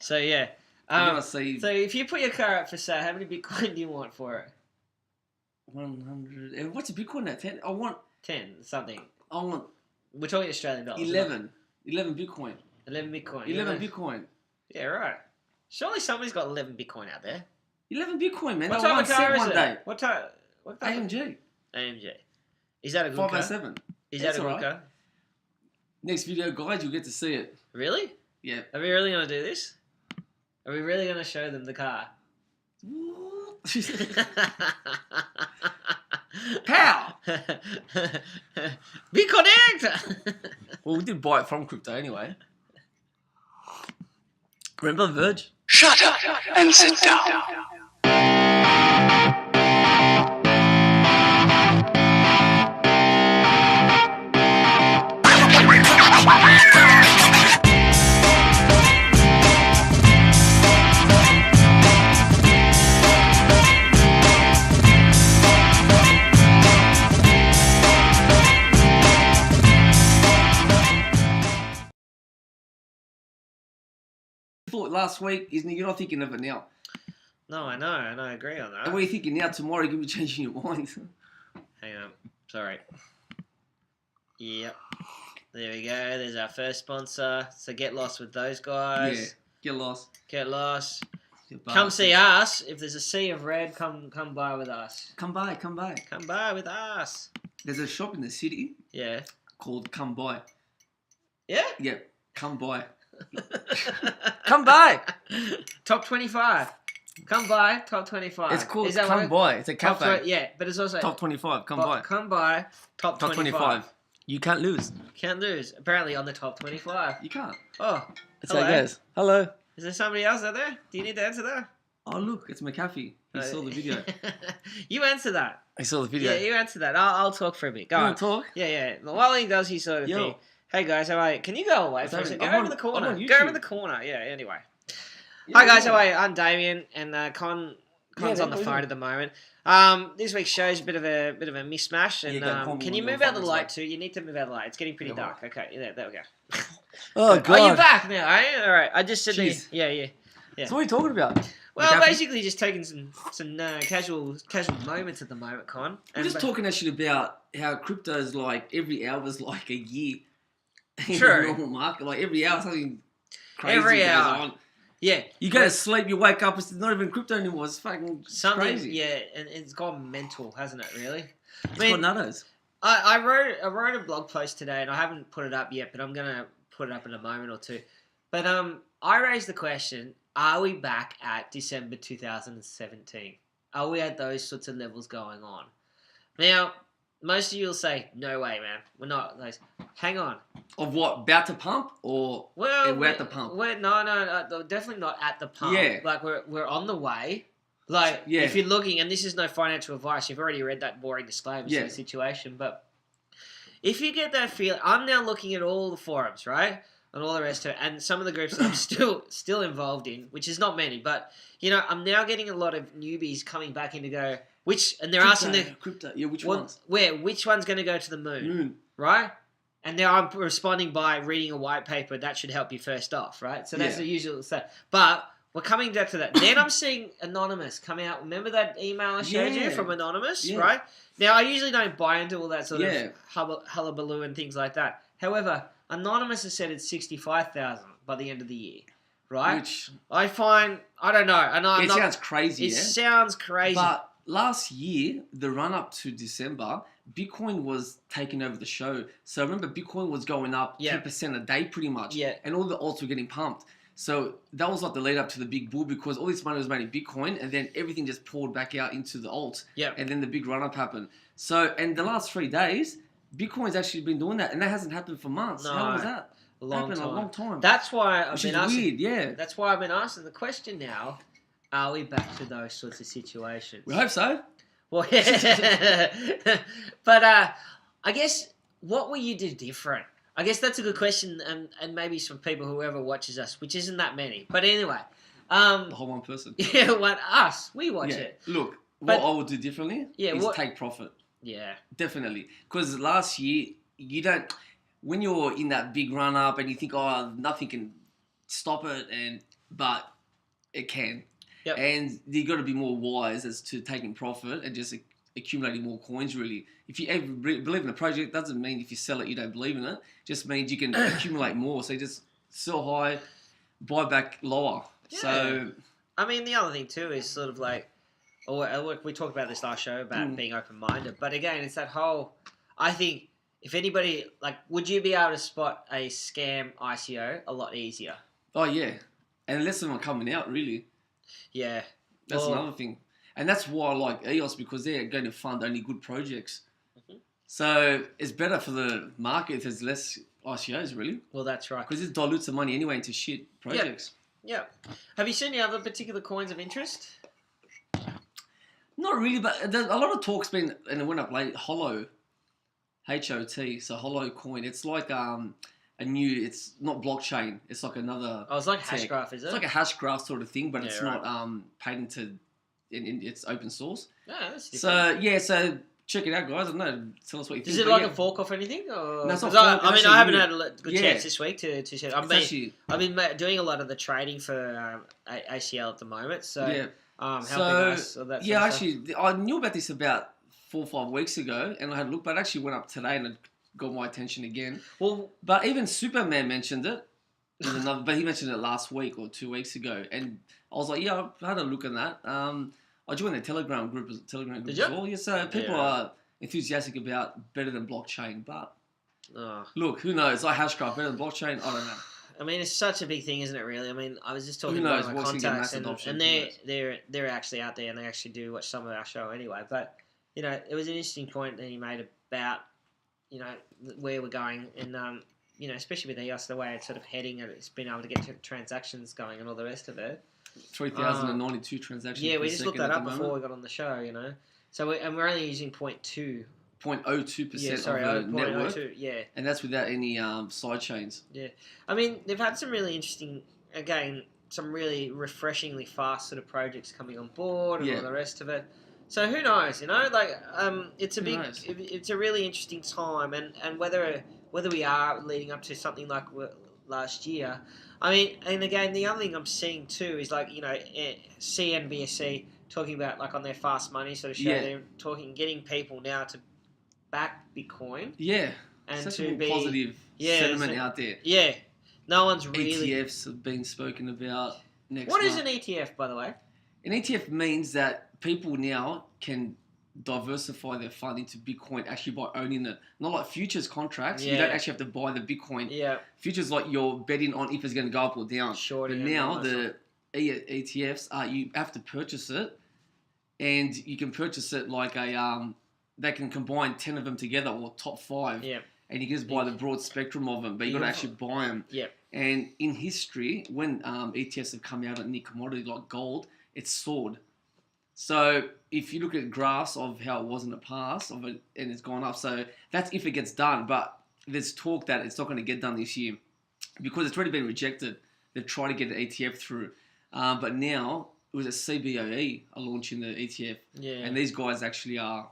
So yeah. I'm gonna see So if you put your car up for sale, how many Bitcoin do you want for it? 100. And what's a Bitcoin at 10? I want 10 something. I want We're talking Australian dollars. 11. 11 Bitcoin. 11 Bitcoin. 11 Bitcoin. Yeah, right. Surely somebody's got 11 Bitcoin out there. 11 Bitcoin, man. What I type want of car is one it? day. What type? AMG. AMG. Is that a good 507. car? Is that a good car? Next video, guys, you'll get to see it. Really? Yeah. Are we really going to do this? Are we really going to show them the car? Pow! Be connect! Well, we did buy it from crypto anyway. Remember Verge? Shut up and sit down. Thought last week, isn't it? You're not thinking of it now. No, I know. I agree on that. And what are you thinking now? Tomorrow you're going to be changing your mind. Hang on. Sorry. Yep. There we go. There's our first sponsor. So get lost with those guys. Yeah. Get lost. Get lost. Get Come see us. If there's a sea of red, come by with us. Come by. Come by. Come by with us. There's a shop in the city Yeah. called Come By. Yeah? Yeah. Come by. Come by. Top 25. Come by, top 25. It's called Is that Come By. It's a top cafe. yeah, but it's also Top 25. Come by. Come by, top 25. You can't lose. Can't lose. Apparently on the top 25. You can't. Oh, It's hello. like this. Hello. Is there somebody else out there? Do you need to answer that? Oh, look. It's McAfee. He saw the video. You answer that. I saw the video. Yeah, you answer that. I'll talk for a bit. Go You on. want to talk? Yeah. While he does his sort of thing. Hey guys, how are you? Can you go away for a second? Go over the corner. Go over the corner. Yeah, anyway. Hi guys, how are you? I'm Damien and Con's on the phone at the moment. This week's show's a bit of a mishmash, and can you move out the light too? You need to move out the light. It's getting pretty dark. Okay, there we go. Oh god. Oh, you're back now, are you? All right. I just said yeah. So what are you talking about? Well, basically just taking some casual moments at the moment, Con. We're just talking actually about how crypto's like every hour is like a year. True. In the normal market, like every hour something crazy Every goes hour. on. Yeah. You go to sleep, you wake up, it's not even crypto anymore. It's fucking crazy. Yeah, and it's gone mental, hasn't it? Really. It's got nutters. I wrote a blog post today, and I haven't put it up yet, but I'm gonna put it up in a moment or two. But I raised the question: are we back at December 2017? Are we at those sorts of levels going on? Now, most of you will say, "No way, man. We're not." Those. Hang on. Of what? About to pump or we're at the pump? No, definitely not at the pump. Yeah. Like we're on the way. Like if you're looking, and this is no financial advice. You've already read that boring disclaimer to the situation, but if you get that feeling, I'm now looking at all the forums, right? And all the rest of it, and some of the groups that I'm still involved in, which is not many, but I'm now getting a lot of newbies coming back in to go, and they're asking the crypto. Yeah, which ones? Which one's going to go to the moon, right? And now I'm responding by reading a white paper that should help you first off, right? So that's the usual stuff. But we're coming back to that. Then I'm seeing Anonymous come out. Remember that email I showed you from Anonymous, right? Now I usually don't buy into all that sort of hullabaloo and things like that. However, Anonymous has said it's 65,000 by the end of the year, right? Which I find, I don't know. And it sounds crazy, It sounds crazy. But last year, the run-up to December, Bitcoin was taking over the show. So remember, Bitcoin was going up 10% a day pretty much. Yeah. And all the alts were getting pumped. So that was like the lead up to the big bull because all this money was made in Bitcoin and then everything just poured back out into the alt. Yeah. And then the big run-up happened. So, and the last 3 days, Bitcoin's actually been doing that, and that hasn't happened for months. No, how long was that? A long time. That's why I've been asking. Weird, yeah. That's why I've been asking the question now: are we back to those sorts of situations? We hope so. Well, yeah. But I guess what will you do different? I guess that's a good question, and maybe some people, whoever watches us, which isn't that many. But anyway, the whole one person. Yeah, we watch it. Look, what I would do differently is take profit. Yeah. Definitely. Because last year, you when you're in that big run up and you think, oh, nothing can stop it, and but it can. Yep. And you got to be more wise as to taking profit and just accumulating more coins, really. If you ever believe in a project, doesn't mean if you sell it, you don't believe in it. Just means you can accumulate more. So you just sell high, buy back lower. Yeah. So, I mean, the other thing too is sort of like, we talked about this last show about being open-minded. But again, it's that whole, I think, if anybody, like, would you be able to spot a scam ICO a lot easier? Oh, yeah. And less of them are coming out, really. Yeah. That's another thing. And that's why I like EOS, because they're going to fund only good projects. Mm-hmm. So it's better for the market if there's less ICOs, really. Well, that's right. Because it dilutes the money anyway into shit projects. Yeah. Have you seen any other particular coins of interest? Not really, but there's a lot of talk's been, and it went up late, Hollow. HOT, so Hollow coin. It's like a new, it's not blockchain. It's like another. Oh, it's like Hashgraph, is it? It's like a Hashgraph sort of thing, but it's not patented. It's open source. Yeah, that's different. So check it out, guys. I don't know. Tell us what you think. Is it like a fork off anything? Or? No, it's not fork. I mean, I haven't had a good chance this week to check. I've been doing a lot of the trading for ACL at the moment, so helping us. I knew about this about 4 or 5 weeks ago, and I had a look, but it actually went up today, and it got my attention again. Well, but even Superman mentioned it, but he mentioned it last week or 2 weeks ago, and I was like, yeah, I had a look at that. I joined the Telegram group as well. Yeah, so people are enthusiastic about better than blockchain, but look, who knows? Like Hashgraph, better than blockchain? I don't know. I mean, it's such a big thing, isn't it? Really. I mean, I was just talking about my contacts, and they're actually out there, and they actually do watch some of our show anyway. But you know, it was an interesting point that he made about, you know, where we're going, and you know, especially with EOS, the way it's sort of heading, and it's been able to get transactions going and all the rest of it. 3,092 transactions. Yeah, we just looked that up before we got on the show, you know. So we're only using 0.02% of the network. 0.02, yeah. And that's without any side chains. Yeah. I mean, they've had some really interesting, again, some really refreshingly fast sort of projects coming on board and all the rest of it. So who knows, you know? Like, it's a really interesting time, and whether we are leading up to something like last year. I mean, and again, the other thing I'm seeing too is like, you know, CNBC talking about like on their Fast Money sort of show, they're getting people now to back Bitcoin. Yeah, and such to a be positive sentiment out there. Yeah, no one's really. ETFs have been spoken about next. What is an ETF, by the way? An ETF means that people now can diversify their fund into Bitcoin actually by owning it. Not like futures contracts. You don't actually have to buy the Bitcoin. Yeah. Futures like you're betting on if it's going to go up or down. But now the ETFs you have to purchase it, and you can purchase it like they can combine 10 of them together or top 5. Yeah. And you can just buy the broad spectrum of them, but you got to actually buy them. Yeah. And in history, when ETFs have come out in any commodity like gold, it's soared. So if you look at graphs of how it was in the past, and it's gone up, so that's if it gets done. But there's talk that it's not going to get done this year because it's already been rejected. They've tried to get an ETF through, but now it was a CBOE are launching the ETF, and these guys actually are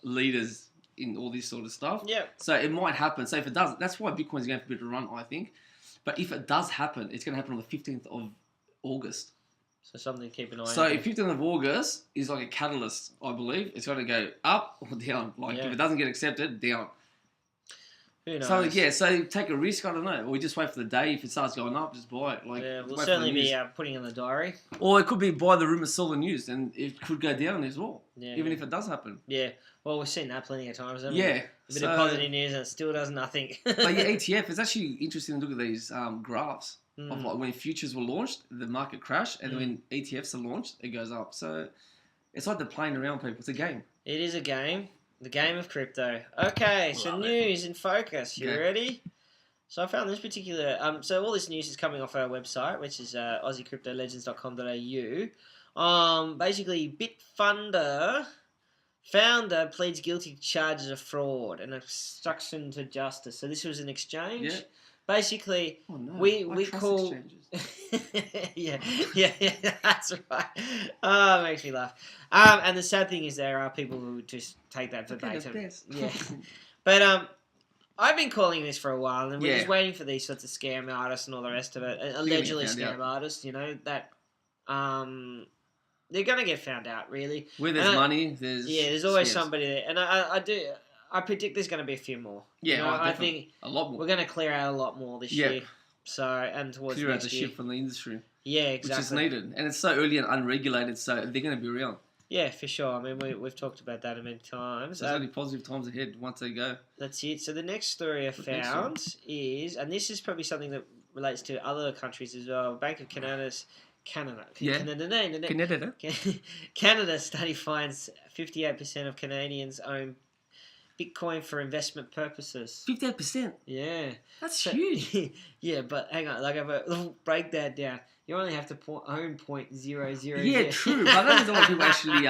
leaders in all this sort of stuff. Yeah. So it might happen. So if it does, that's why Bitcoin's going to have a bit of a run, I think. But if it does happen, it's going to happen on the 15th of August. So something to keep an eye on. So 15th of August is like a catalyst, I believe. It's going to go up or down. Like if it doesn't get accepted, down. Who knows? So so take a risk. I don't know. Or we just wait for the day. If it starts going up, just buy it. Like we'll certainly be putting in the diary. Or it could be buy the rumor, sell the news, and it could go down as well. Yeah, even if it does happen. Yeah. Well, we've seen that plenty of times. Haven't we? Yeah. A bit of positive news and it still does nothing. But yeah, ETF. It's actually interesting to look at these graphs. Of like when futures were launched, the market crashed, and when ETFs are launched, it goes up. So it's like they're playing around, people. It's a game. It is a game. The game of crypto. Okay, so news in focus. You ready? So I found this particular... so all this news is coming off our website, which is AussieCryptoLegends.com.au. Basically, Bitfunder founder pleads guilty to charges of fraud and obstruction to justice. So this was an exchange. Yeah. Basically, we call yeah, that's right. Oh, it makes me laugh. And the sad thing is there are people who just take that verbatim. Yeah, but I've been calling this for a while, and we're Yeah. just waiting for these sorts of scam artists and all the rest of it. Allegedly scam artists, that they're gonna get found out. Really, Where there's money, there's always scams. somebody there, and I predict there's gonna be a few more. Yeah, I think a lot more. we're gonna clear out a lot more this year. So and towards clear out the next year. shit from the industry. Yeah, exactly. Which is needed, and it's so early and unregulated, so they're going to be around. Yeah, for sure. I mean, we've talked about that many times. There's only positive times ahead once they go. That's it. So the next story I found is, and this is probably something that relates to other countries as well. Bank of Canada study finds 58% of Canadians own Bitcoin for investment purposes. 58%. Yeah, that's huge. Yeah, but hang on, like I'll break that down. You only have to own 0.00. Yeah, true. But that doesn't want people actually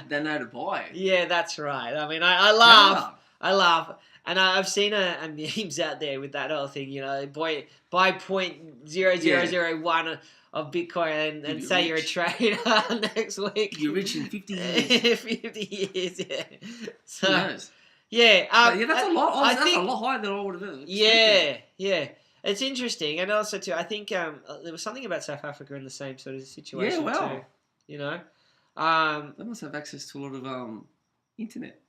they know to buy. Yeah, that's right. I mean, I laugh, and I've seen a memes out there with that whole thing. Buy 0.0001 of Bitcoin and say you're a trader next week. You're rich in 50 years. 50 years, yeah. So, who knows? Yeah, that's a lot. That's a lot higher than I would have expected. Yeah. It's interesting, and also too, I think there was something about South Africa in the same sort of situation too. They must have access to a lot of internet.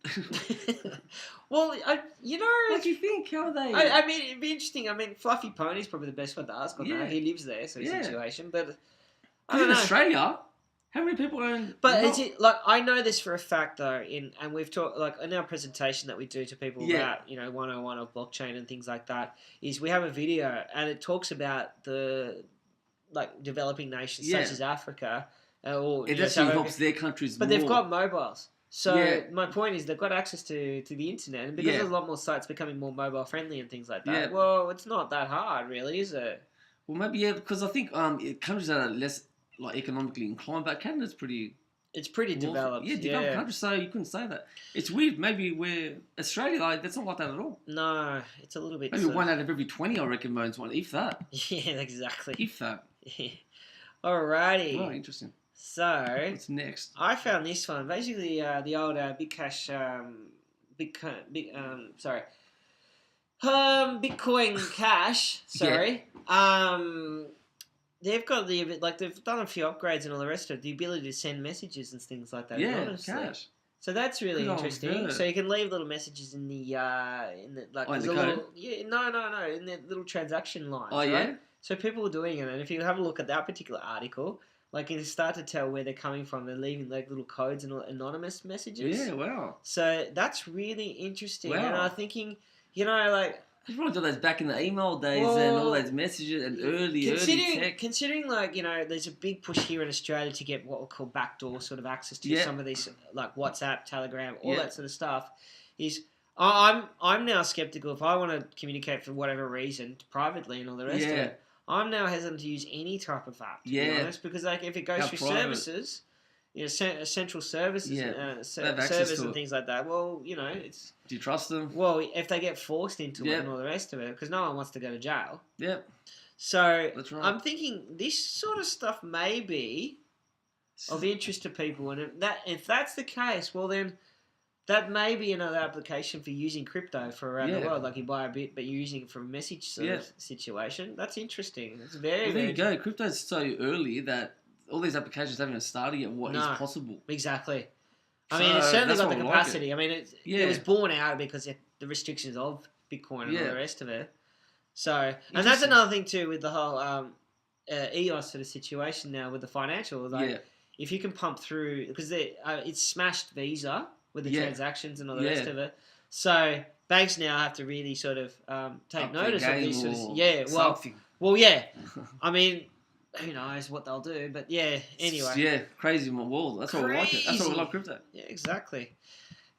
Well, what do you think? How are they? I mean, it'd be interesting. I mean, Fluffy Pony's probably the best one to ask on that. He lives there, sort of situation. But I don't know. Australia, how many people own? But is it like I know this for a fact though, and we've talked like in our presentation that we do to people about 101 of blockchain and things like that, is we have a video and it talks about the developing nations such as Africa, or it actually helps their countries, but they've got mobiles. So my point is they've got access to the internet, and because there's a lot more sites becoming more mobile friendly and things like that. Well, it's not that hard, really, is it? Well, maybe because I think countries that are less economically inclined, but Canada's pretty. It's pretty developed. Yeah, developed country, so you couldn't say that. It's weird. Maybe we're Australia, that's not like that at all. No, it's a little bit. Maybe 1 out of every 20, I reckon, owns one, if that. Yeah, exactly. If that. Yeah. Alrighty. Oh, interesting. So what's next? I found this one. Basically, the old Bitcoin Cash. Sorry. They've got they've done a few upgrades and all the rest of it. The ability to send messages and things like that. Yeah, cash. So that's really interesting. So you can leave little messages in the in the code? No, in the little transaction lines. Oh, yeah. Right? So people are doing it, and if you have a look at that particular article, you can start to tell where they're coming from. They're leaving little codes and anonymous messages. Yeah, wow. So that's really interesting. Wow. And I'm thinking, you probably got those back in the email days and all those messages and early tech. Considering, there's a big push here in Australia to get what we call backdoor sort of access to some of these, like WhatsApp, Telegram, all that sort of stuff. I'm now skeptical if I want to communicate for whatever reason privately and all the rest of it. I'm now hesitant to use any type of app. To be honest, because if it goes through services. Central services, servers and things like that. Well, it's. Do you trust them? Well, if they get forced into it and all the rest of it, because no one wants to go to jail. Yep. So that's right. I'm thinking this sort of stuff may be of interest to people, and if that's the case, well then that may be another application for using crypto for around the world. Like you buy a bit, but you're using it for a message sort of situation. That's interesting. It's very. Well, there you go. Crypto's so early that. All these applications haven't started yet. What is possible? Exactly. I mean, it's certainly got the capacity. I mean, it was born out because the restrictions of Bitcoin and all the rest of it. So, and that's another thing too with the whole EOS sort of situation now with the financial. If you can pump through, because it's smashed Visa with the transactions and all the rest of it. So banks now have to really sort of take notice of these sort of I mean. Who knows what they'll do, but anyway. Yeah, crazy in my world. That's why we like it. That's why we love crypto. Yeah, exactly.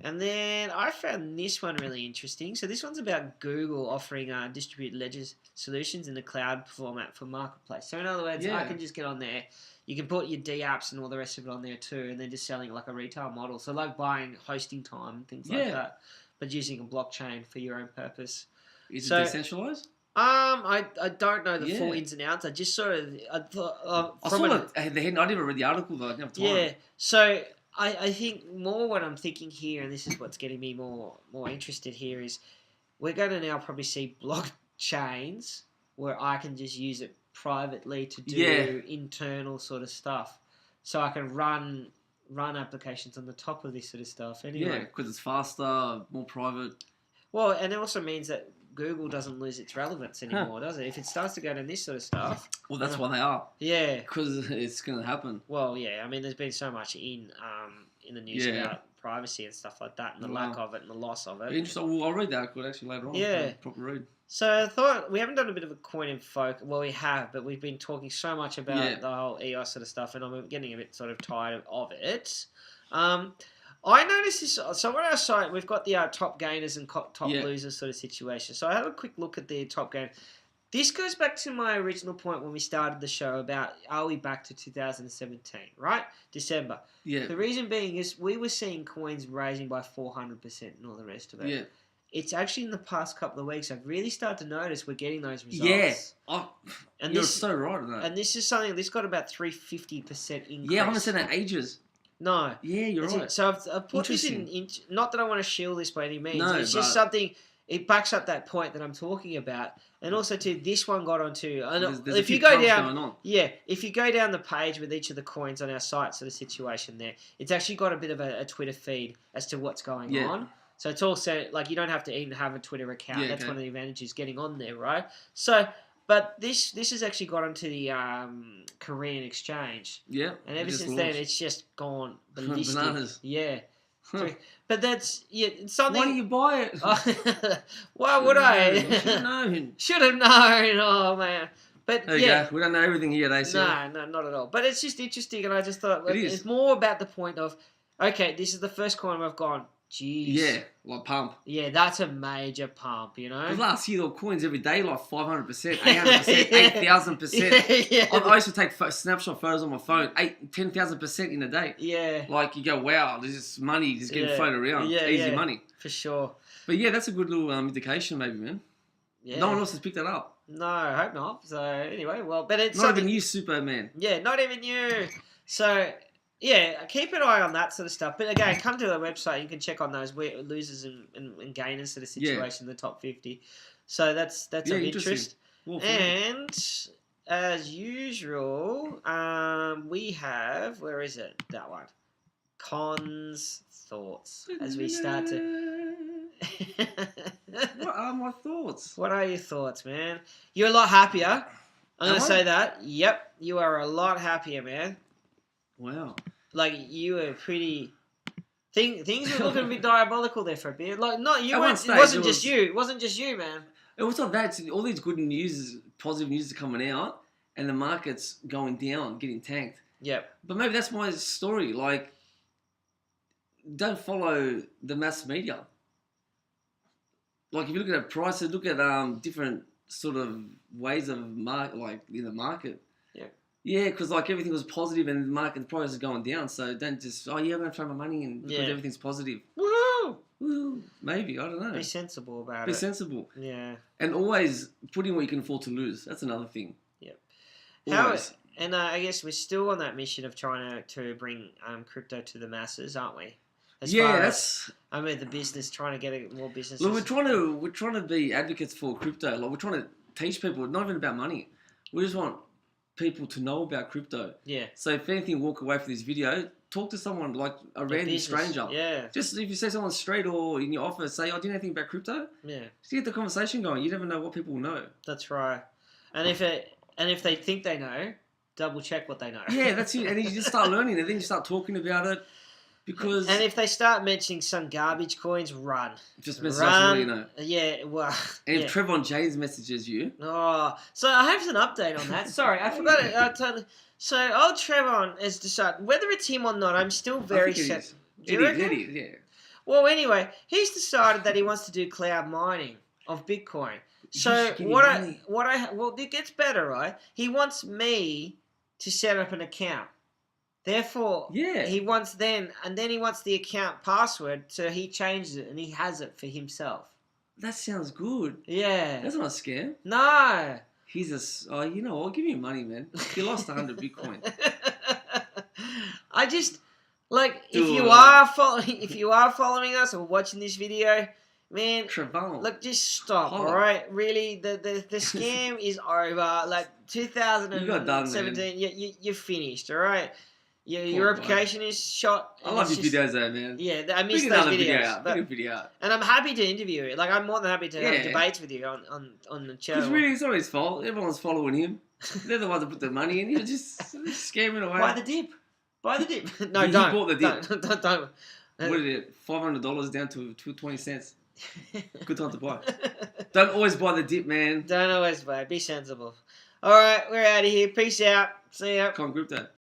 And then I found this one really interesting. So this one's about Google offering distributed ledger solutions in the cloud format for marketplace. So in other words, I can just get on there. You can put your D apps and all the rest of it on there too, and then just selling like a retail model. So like buying hosting time and things like that, but using a blockchain for your own purpose. Is it decentralized? I don't know the full ins and outs. I just sort of I thought I saw the heading. I didn't read the article though. I didn't have time. Yeah, so I think more what I'm thinking here, and this is what's getting me more interested here, is we're going to now probably see blockchains where I can just use it privately to do internal sort of stuff. So I can run applications on the top of this sort of stuff. Anyway. Yeah, because it's faster, more private. Well, and it also means that Google doesn't lose its relevance anymore, does it? If it starts to go to this sort of stuff. Well, that's why they are. Yeah. Because it's going to happen. Well, yeah. I mean, there's been so much in the news about privacy and stuff like that, and the lack of it and the loss of it. Interesting. Well, I'll read that actually later on. Yeah. Proper read. So I thought we haven't done a bit of a coin in folk. Well, we have, but we've been talking so much about the whole EOS sort of stuff, and I'm getting a bit sort of tired of it. I noticed this. So on our site, we've got the top gainers and top losers sort of situation. So I had a quick look at the top gainers. This goes back to my original point when we started the show about are we back to 2017, right? December. Yeah. The reason being is we were seeing coins raising by 400% and all the rest of it. Yeah. It's actually in the past couple of weeks I've really started to notice we're getting those results. Yeah. And you're so right on that. And this is something this got about 350% increase. Yeah, I haven't seen that ages. No. Yeah, you're right. So I've put this in. Not that I want to shield this by any means. No, it's just something. It backs up that point that I'm talking about, and also too, this one got onto. There's if you go down, if you go down the page with each of the coins on our site, sort of situation there, it's actually got a bit of a Twitter feed as to what's going on. So it's all set. Like you don't have to even have a Twitter account. That's one of the advantages getting on there, right? So, but this has actually got onto the Korean exchange. Yeah. And ever since then, it's just gone ballistic. Bananas. Yeah. Huh. But that's it's something. Why do you buy it? Why would I? Should have known. Should have known. Oh man. But there you go. We don't know everything here, they say. No, not at all. But it's just interesting, and I just thought it's more about the point of, okay, this is the first coin I've gone. Jeez. Yeah, like pump. Yeah, that's a major pump, you know. Because last year, there were coins every day, like 500%, 800%, 8,000%. Yeah. I used to take snapshot photos on my phone, 10,000% in a day. Yeah. Like, you go, wow, there's just money just getting floated around. Yeah, Easy money. For sure. But yeah, that's a good little indication, maybe, man. Yeah. No one else has picked that up. No, I hope not. So, anyway, well, but it's not even you, Superman. Yeah, not even you. So... yeah, keep an eye on that sort of stuff. But again, come to the website. You can check on those losers and gainers sort of situation in the top 50. So that's of interest. Well, and as usual, we have where is it? That one. Cons thoughts as we start to. What are my thoughts? What are your thoughts, man? You're a lot happier. I'm gonna say that. Yep, you are a lot happier, man. Wow. Like, you were pretty... Things were looking a bit diabolical there for a bit. Like, not you. It wasn't just you. It wasn't just you, man. It was not that. All these good news, positive news are coming out, and the market's going down, getting tanked. Yep. But maybe that's my story. Like, don't follow the mass media. Like, if you look at prices, look at different sort of ways of in the market. Yeah, because like everything was positive and the price is going down. So don't just, I'm going to throw my money in because everything's positive. Woohoo! Woo! Maybe, I don't know. Be sensible about it. Be sensible. Yeah. And always put in what you can afford to lose. That's another thing. Yep. Always. And I guess we're still on that mission of trying to bring crypto to the masses, aren't we? I mean, the business, trying to get more business. Look, we're trying to be advocates for crypto. Like, we're trying to teach people, not even about money. We just want people to know about crypto. Yeah. So if anything, walk away from this video, talk to someone like a random stranger. Yeah. Just if you say someone straight or in your office, say, "Oh, do you know anything about crypto?" Yeah. Just get the conversation going. You never know what people will know. That's right. And if they think they know, double check what they know. Yeah, that's it. And you just start learning, and then you start talking about it. Because and if they start mentioning some garbage coins, run. Just message us, you know. Yeah, well. And if Trevon James messages you. Oh, so I have an update on that. Sorry, I forgot it. Totally. So old Trevon has decided whether it's him or not. I'm still very set. It is, yeah. Well, anyway, he's decided that he wants to do cloud mining of Bitcoin. So well, it gets better, right? He wants me to set up an account. Therefore, he wants then he wants the account password, so he changes it and he has it for himself. That sounds good. Yeah. That's not a scam. No. He's you know, I'll give you money, man. You lost 100 Bitcoin. I just, like, if you are following us or watching this video, Man, Trevon. look, just stop, Holla. all right? Really, the scam is over. Like You got done, 2017, you're finished, all right? Your Poor reputation is shot. I and love it's your just- videos though, man. Yeah, I miss Bring those another video videos. out. But, Bring a video out. and I'm happy to interview you. Like, I'm more than happy to have Yeah. debates with you on the channel. Because really, it's not his fault. Everyone's following him. They're the ones that put the money in. You're just scamming away. Buy the dip. Buy the dip. No, He don't. bought the dip. Don't. What is it? $500 down to 20 cents. Good time to buy. Don't always buy the dip, man. Don't always buy. Be sensible. All right, we're out of here. Peace out. See ya. Con Crypto.